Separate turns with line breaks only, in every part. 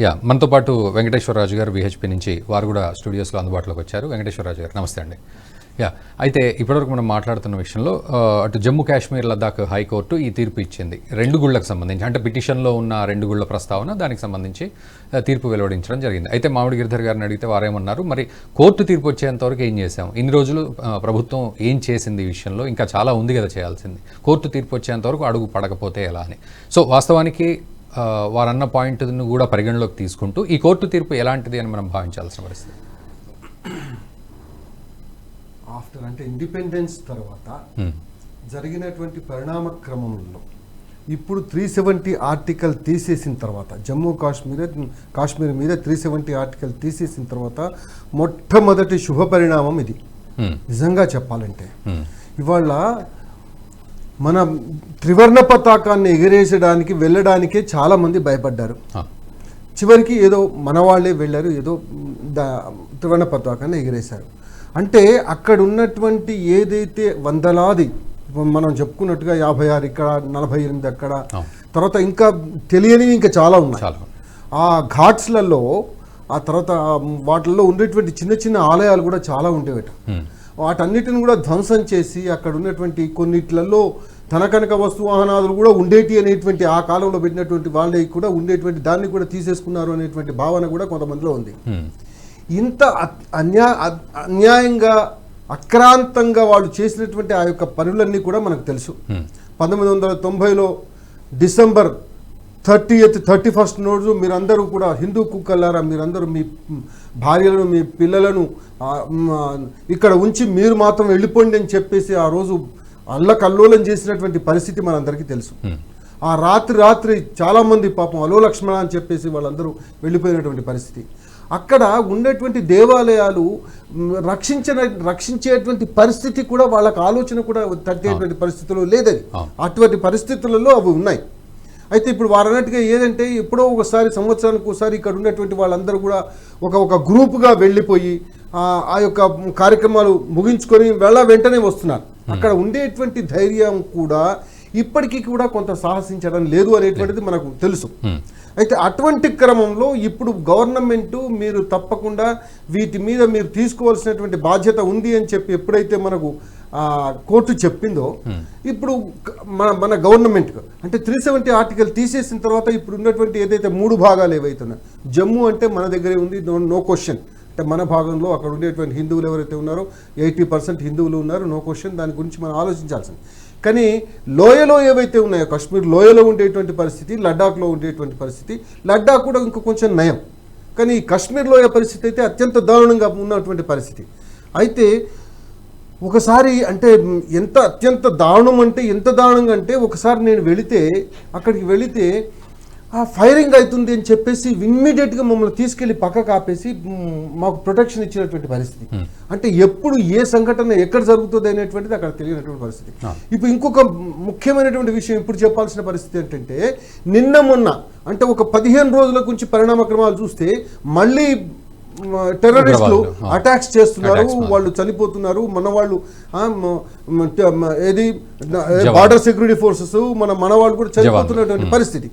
Yeah మనతో పాటు వెంకటేశ్వరరాజు గారు విహెచ్పి నుంచి వారు కూడా స్టూడియోస్లో అందుబాటులోకి వచ్చారు. వెంకటేశ్వరరాజు గారు నమస్తే అండి. యా అయితే ఇప్పటివరకు మనం మాట్లాడుతున్న విషయంలో అటు జమ్మూ కాశ్మీర్ లద్దాఖ్ హైకోర్టు ఈ తీర్పు ఇచ్చింది 2 గుళ్లకు సంబంధించి, అంటే పిటిషన్లో ఉన్న 2 గుళ్ల ప్రస్తావన దానికి సంబంధించి తీర్పు వెలువడించడం జరిగింది. అయితే మామిడి గిరిధర్ గారిని అడిగితే వారేమన్నారు, మరి కోర్టు తీర్పు వచ్చేంతవరకు ఏం చేశాం, ఇన్ని రోజులు ప్రభుత్వం ఏం చేసింది ఈ విషయంలో, ఇంకా చాలా ఉంది కదా చేయాల్సింది, కోర్టు తీర్పు వచ్చేంతవరకు అడుగు పడకపోతే ఎలా అని. సో వాస్తవానికి వారన్న పాయింట్ను కూడా పరిగణలోకి తీసుకుంటూ ఈ కోర్టు తీర్పు ఎలాంటిది అని మనం భావించాల్సిన పరిస్థితి.
ఆఫ్టర్ అంటే ఇండిపెండెన్స్ తర్వాత జరిగినటువంటి పరిణామ క్రమంలో ఇప్పుడు 370 ఆర్టికల్ తీసేసిన తర్వాత జమ్మూ కాశ్మీర్ మీద 370 ఆర్టికల్ తీసేసిన తర్వాత మొట్టమొదటి శుభ పరిణామం ఇది. నిజంగా చెప్పాలంటే ఇవాళ మన త్రివర్ణ పతాకాన్ని ఎగరేసడానికి వెళ్ళడానికే చాలా మంది భయపడ్డారు. చివరికి ఏదో మన వాళ్ళే వెళ్ళారు, ఏదో త్రివర్ణ పతాకాన్ని ఎగరేశారు. అంటే అక్కడ ఉన్నటువంటి ఏదైతే వందలాది మనం చెప్పుకున్నట్టుగా 56 ఇక్కడ 48 అక్కడ, తర్వాత ఇంకా తెలియనివి ఇంకా చాలా ఉన్నాయి. ఆ ఘాట్స్లలో ఆ తర్వాత వాటిల్లో ఉండేటువంటి చిన్న చిన్న ఆలయాలు కూడా చాలా ఉండేవట. వాటన్నిటిని కూడా ధ్వంసం చేసి అక్కడ ఉన్నటువంటి కొన్నిట్లలో తనకనక వస్తు వాహనాలు కూడా ఉండేటి అనేటువంటి ఆ కాలంలో పెట్టినటువంటి వాళ్ళే కూడా ఉండేటువంటి దాన్ని కూడా తీసేసుకున్నారు అనేటువంటి భావన కూడా కొంతమందిలో ఉంది. ఇంత అన్యాయంగా అక్రాంతంగా వాళ్ళు చేసినటువంటి ఆ యొక్క పనులన్నీ కూడా మనకు తెలుసు. 1990లో డిసెంబర్ 31st రోజు మీరందరూ కూడా హిందూ కుక్కలారా మీరందరూ మీ భార్యలను మీ పిల్లలను ఇక్కడ ఉంచి మీరు మాత్రం వెళ్ళిపోండి అని చెప్పేసి ఆ రోజు అల్లకల్లోలం చేసినటువంటి పరిస్థితి మనందరికీ తెలుసు. ఆ రాత్రి చాలామంది పాపం అలో లక్ష్మణ అని చెప్పేసి వాళ్ళందరూ వెళ్ళిపోయినటువంటి పరిస్థితి. అక్కడ ఉండేటువంటి దేవాలయాలు రక్షించేటువంటి పరిస్థితి కూడా వాళ్ళకి ఆలోచన కూడా తట్టేటువంటి పరిస్థితుల్లో లేదని, అటువంటి పరిస్థితులలో అవి ఉన్నాయి. అయితే ఇప్పుడు వారన్నట్టుగా ఏదంటే ఎప్పుడో ఒకసారి సంవత్సరానికి ఒకసారి ఇక్కడ ఉన్నటువంటి వాళ్ళందరూ కూడా ఒక గ్రూపుగా వెళ్ళిపోయి ఆ యొక్క కార్యక్రమాలు ముగించుకొని వెంటనే వస్తున్నారు. అక్కడ ఉండేటువంటి ధైర్యం కూడా ఇప్పటికీ కూడా కొంత సాహసించడం లేదు అనేటువంటిది మనకు తెలుసు. అయితే అటువంటి క్రమంలో ఇప్పుడు గవర్నమెంట్ మీరు తప్పకుండా వీటి మీద మీరు తీసుకోవాల్సినటువంటి బాధ్యత ఉంది అని చెప్పి ఎప్పుడైతే మనకు కోర్టు చెప్పిందో, ఇప్పుడు మన గవర్నమెంట్ అంటే 370 ఆర్టికల్ తీసేసిన తర్వాత ఇప్పుడు ఉన్నటువంటి ఏదైతే 3 భాగాలు ఏవైతున్నాయో, జమ్మూ అంటే మన దగ్గరే ఉంది, నో క్వశ్చన్. అంటే మన భాగంలో అక్కడ ఉండేటువంటి హిందువులు ఎవరైతే ఉన్నారో 80% హిందువులు ఉన్నారు, నో క్వశ్చన్. దాని గురించి మనం ఆలోచించాల్సింది. కానీ లోయలో ఏవైతే ఉన్నాయో, కాశ్మీర్ లోయలో ఉండేటువంటి పరిస్థితి, లడ్డాఖ్లో ఉండేటువంటి పరిస్థితి, లడ్డాఖ్ కూడా ఇంకా కొంచెం నయం, కానీ కాశ్మీర్ లోయ పరిస్థితి అయితే అత్యంత దారుణంగా ఉన్నటువంటి పరిస్థితి. అయితే ఒకసారి అంటే అత్యంత దారుణం అంటే ఎంత దారుణంగా అంటే ఒకసారి నేను అక్కడికి వెళితే ఆ ఫైరింగ్ అవుతుంది అని చెప్పేసి ఇమ్మీడియట్గా మమ్మల్ని తీసుకెళ్లి పక్కకు ఆపేసి మాకు ప్రొటెక్షన్ ఇచ్చినటువంటి పరిస్థితి. అంటే ఎప్పుడు ఏ సంఘటన ఎక్కడ జరుగుతుంది అనేటువంటిది అక్కడ తెలియనటువంటి పరిస్థితి. ఇప్పుడు ఇంకొక ముఖ్యమైనటువంటి విషయం ఇప్పుడు చెప్పాల్సిన పరిస్థితి ఏంటంటే, మొన్న అంటే ఒక 15 రోజుల గురించి పరిణామక్రమాలు చూస్తే మళ్ళీ టెర్రరిస్టులు అటాక్స్ చేస్తున్నారు, వాళ్ళు చనిపోతున్నారు. మన వాళ్ళు ఏది బార్డర్ సెక్యూరిటీ ఫోర్సెస్ మన వాళ్ళు కూడా చనిపోతున్నటువంటి పరిస్థితి.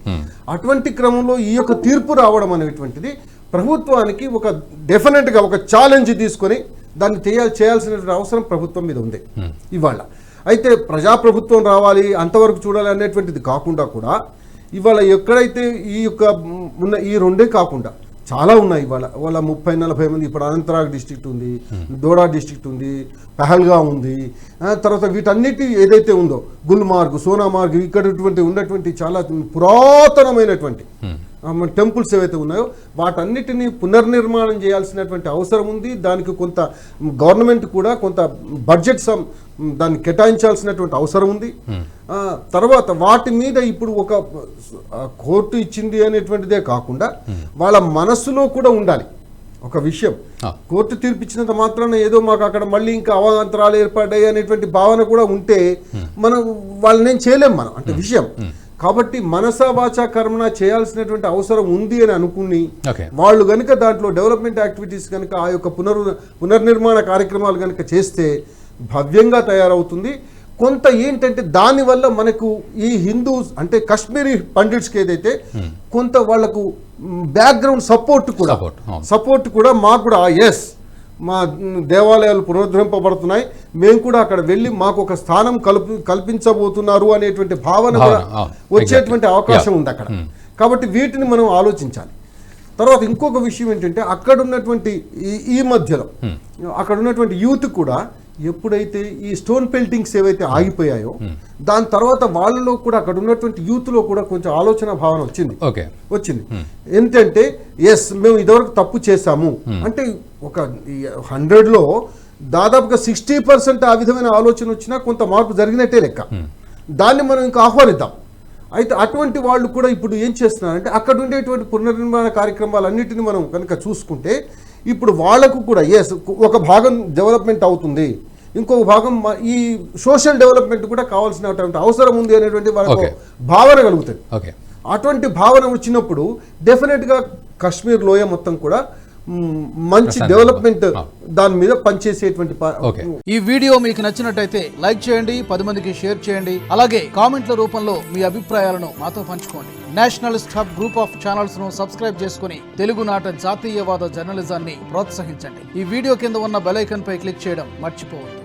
అటువంటి క్రమంలో ఈ యొక్క తీర్పు రావడం అనేటువంటిది ప్రభుత్వానికి ఒక డెఫినెట్గా ఒక ఛాలెంజ్ తీసుకొని దాన్ని చేయాల్సినటువంటి అవసరం ప్రభుత్వం మీద ఉంది ఇవాళ. అయితే ప్రజాప్రభుత్వం రావాలి, అంతవరకు చూడాలి అనేటువంటిది కాకుండా కూడా ఇవాళ ఎక్కడైతే ఈ యొక్క ఉన్న ఈ 2 కాకుండా చాలా ఉన్నాయి. వాళ్ళ 30-40 మంది ఇప్పుడు అనంతనాగ్ డిస్ట్రిక్ట్ ఉంది, దోడా డిస్ట్రిక్ట్ ఉంది, పహల్గా ఉంది, తర్వాత వీటన్నిటి ఏదైతే ఉందో గుల్మార్గ్, సోనామార్గ్, ఇక్కడ ఉన్నటువంటి చాలా పురాతనమైనటువంటి టెంపుల్స్ ఏవైతే ఉన్నాయో వాటన్నిటినీ పునర్నిర్మాణం చేయాల్సినటువంటి అవసరం ఉంది. దానికి కొంత గవర్నమెంట్ కూడా కొంత బడ్జెట్ దాన్ని కేటాయించాల్సినటువంటి అవసరం ఉంది. తర్వాత వాటి మీద ఇప్పుడు ఒక కోర్టు ఇచ్చింది అనేటువంటిదే కాకుండా వాళ్ళ మనస్సులో కూడా ఉండాలి ఒక విషయం. కోర్టు తీర్పిచ్చినంత మాత్రాన ఏదో మాకు అక్కడ మళ్ళీ ఇంకా అవాంతరాలు ఏర్పడ్డాయి అనేటువంటి భావన కూడా ఉంటే మనం వాళ్ళని చేయలేం మనం అంటే విషయం. కాబట్టి మనసా వాచా కర్మణ చేయాల్సినటువంటి అవసరం ఉంది అని అనుకుని వాళ్ళు కనుక దాంట్లో డెవలప్మెంట్ యాక్టివిటీస్ కనుక ఆ యొక్క పునర్నిర్మాణ కార్యక్రమాలు కనుక చేస్తే భవ్యంగా తయారవుతుంది. కొంత ఏంటంటే దానివల్ల మనకు ఈ హిందూస్ అంటే కాశ్మీరీ పండిట్స్కి ఏదైతే కొంత వాళ్ళకు బ్యాక్గ్రౌండ్ సపోర్ట్ కూడా మాకు కూడా ఎస్ మా దేవాలయాలు పునరుద్ధరింపబడుతున్నాయి, మేము కూడా అక్కడ వెళ్ళి మాకు ఒక స్థానం కల్పించబోతున్నారు అనేటువంటి భావన కూడా వచ్చేటువంటి అవకాశం ఉంది అక్కడ. కాబట్టి వీటిని మనం ఆలోచించాలి. తర్వాత ఇంకొక విషయం ఏంటంటే అక్కడ ఉన్నటువంటి ఈ మధ్యలో అక్కడ ఉన్నటువంటి యూత్ కూడా ఎప్పుడైతే ఈ స్టోన్ పెల్టింగ్స్ ఏవైతే ఆగిపోయాయో దాని తర్వాత వాళ్ళలో కూడా అక్కడ ఉన్నటువంటి యూత్ లో కూడా కొంచెం ఆలోచన భావన వచ్చింది. ఏంటంటే ఎస్ మేము ఇదివరకు తప్పు చేశాము అంటే ఒక 100లో దాదాపుగా 60% ఆ విధమైన ఆలోచన వచ్చినా కొంత మార్పు జరిగినట్టే లెక్క. దాన్ని మనం ఇంకా ఆహ్వానిద్దాం. అయితే అటువంటి వాళ్ళు కూడా ఇప్పుడు ఏం చేస్తున్నారంటే అక్కడ ఉండేటువంటి పునర్నిర్మాణ కార్యక్రమాలన్నిటిని మనం కనుక చూసుకుంటే ఇప్పుడు వాళ్ళకు కూడా ఎస్ ఒక భాగం డెవలప్మెంట్ అవుతుంది, ఇంకొక భాగం ఈ సోషల్ డెవలప్మెంట్ కూడా కావాల్సినటువంటి అవసరం ఉంది అనేటువంటి వాళ్ళకు భావన కలుగుతుంది. అటువంటి భావన వచ్చినప్పుడు డెఫినెట్గా కాశ్మీర్ లోయ మొత్తం కూడా మంచి డెవలప్మెంట్ దాని మీద పనిచేసేటువంటి.
ఈ వీడియో మీకు నచ్చినట్టయితే లైక్ చేయండి, 10 మందికి షేర్ చేయండి, అలాగే కామెంట్ల రూపంలో మీ అభిప్రాయాలను మాతో పంచుకోండి. Nationalist hub group of channels ను సబ్స్క్రైబ్ చేసుకుని తెలుగునాట జాతీయవాద జర్నలిజాన్ని ప్రోత్సహించండి. ఈ వీడియో కింద ఉన్న బెల్ ఐకాన్ పై క్లిక్ చేయడం మర్చిపోవద్దు.